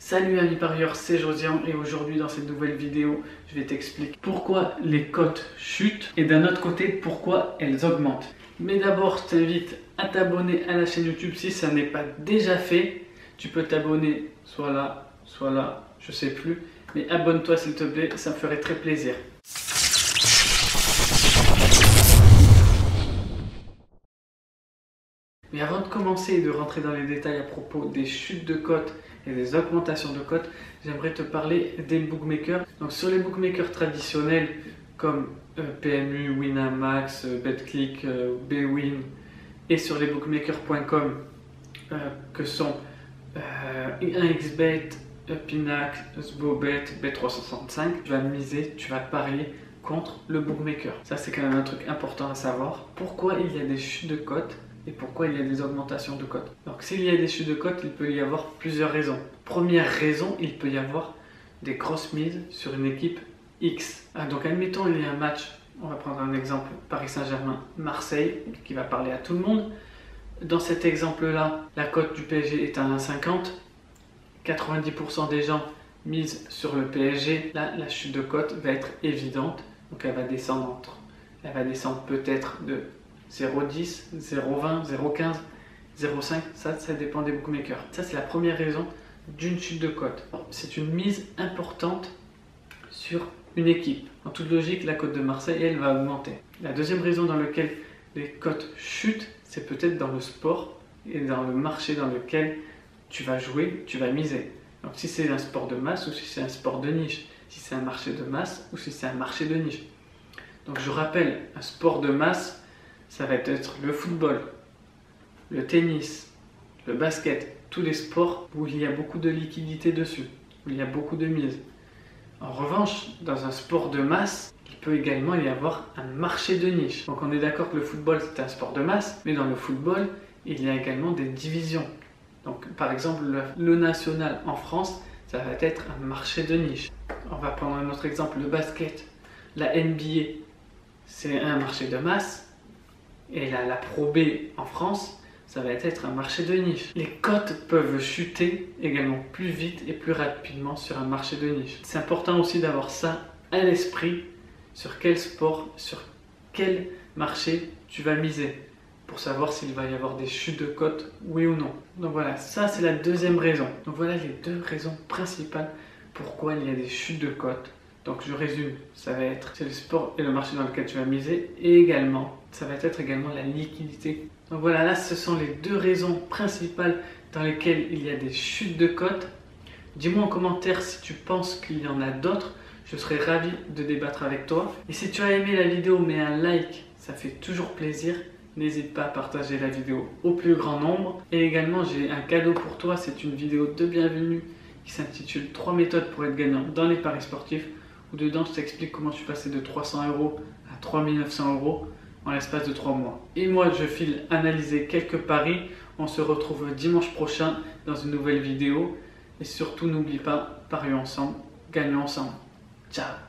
Salut amis parieurs, c'est Josian et aujourd'hui dans cette nouvelle vidéo, je vais t'expliquer pourquoi les cotes chutent et d'un autre côté pourquoi elles augmentent. Mais d'abord, je t'invite à t'abonner à la chaîne YouTube si ça n'est pas déjà fait. Tu peux t'abonner soit là, je sais plus, mais abonne-toi s'il te plaît, ça me ferait très plaisir. Mais avant de commencer et de rentrer dans les détails à propos des chutes de cotes et des augmentations de cotes, j'aimerais te parler des bookmakers. Donc sur les bookmakers traditionnels comme PMU, Winamax, BetClick, Bwin et sur les bookmakers.com que sont 1xBet, Pinacle, SBOBet, Bet365, tu vas miser, tu vas parier contre le bookmaker. Ça c'est quand même un truc important à savoir. Pourquoi il y a des chutes de cotes et pourquoi il y a des augmentations de cotes. Donc s'il y a des chutes de cotes, il peut y avoir plusieurs raisons. Première raison, il peut y avoir des grosses mises sur une équipe X. Donc admettons il y a un match, on va prendre un exemple, Paris Saint-Germain, Marseille, qui va parler à tout le monde. Dans cet exemple-là, la cote du PSG est à 1,50. 90% des gens misent sur le PSG. Là, la chute de cote va être évidente. Donc elle va descendre peut-être de 0,10, 0,20, 0,15, 0,5, ça dépend des bookmakers. Ça c'est la première raison d'une chute de cote. C'est une mise importante sur une équipe. En toute logique, la cote de Marseille, elle va augmenter. La deuxième raison dans laquelle les cotes chutent, c'est peut-être dans le sport et dans le marché dans lequel tu vas jouer, tu vas miser. Donc si c'est un sport de masse ou si c'est un sport de niche, si c'est un marché de masse ou si c'est un marché de niche. Donc je rappelle, un sport de masse, ça va être le football, le tennis, le basket, tous les sports où il y a beaucoup de liquidité dessus, où il y a beaucoup de mise. En revanche, dans un sport de masse, il peut également y avoir un marché de niche. Donc on est d'accord que le football c'est un sport de masse, mais dans le football, il y a également des divisions. Donc par exemple, le national en France, ça va être un marché de niche. On va prendre un autre exemple, le basket. La NBA, c'est un marché de masse. Et la Pro B en France, ça va être un marché de niche. Les cotes peuvent chuter également plus vite et plus rapidement sur un marché de niche. C'est important aussi d'avoir ça à l'esprit sur quel sport, sur quel marché tu vas miser pour savoir s'il va y avoir des chutes de cotes, oui ou non. Donc voilà, ça c'est la deuxième raison. Donc voilà les deux raisons principales pourquoi il y a des chutes de cotes. Donc je résume, ça va être c'est le sport et le marché dans lequel tu vas miser et également, ça va être également la liquidité. Donc voilà, là ce sont les deux raisons principales dans lesquelles il y a des chutes de cotes. Dis-moi en commentaire si tu penses qu'il y en a d'autres, je serais ravi de débattre avec toi. Et si tu as aimé la vidéo, mets un like, ça fait toujours plaisir. N'hésite pas à partager la vidéo au plus grand nombre. Et également j'ai un cadeau pour toi, c'est une vidéo de bienvenue qui s'intitule 3 méthodes pour être gagnant dans les paris sportifs. Dedans, je t'explique comment je suis passé de 300 € à 3900 € en l'espace de 3 mois. Et moi, je file analyser quelques paris. On se retrouve dimanche prochain dans une nouvelle vidéo. Et surtout, n'oublie pas, parions ensemble, gagnons ensemble. Ciao!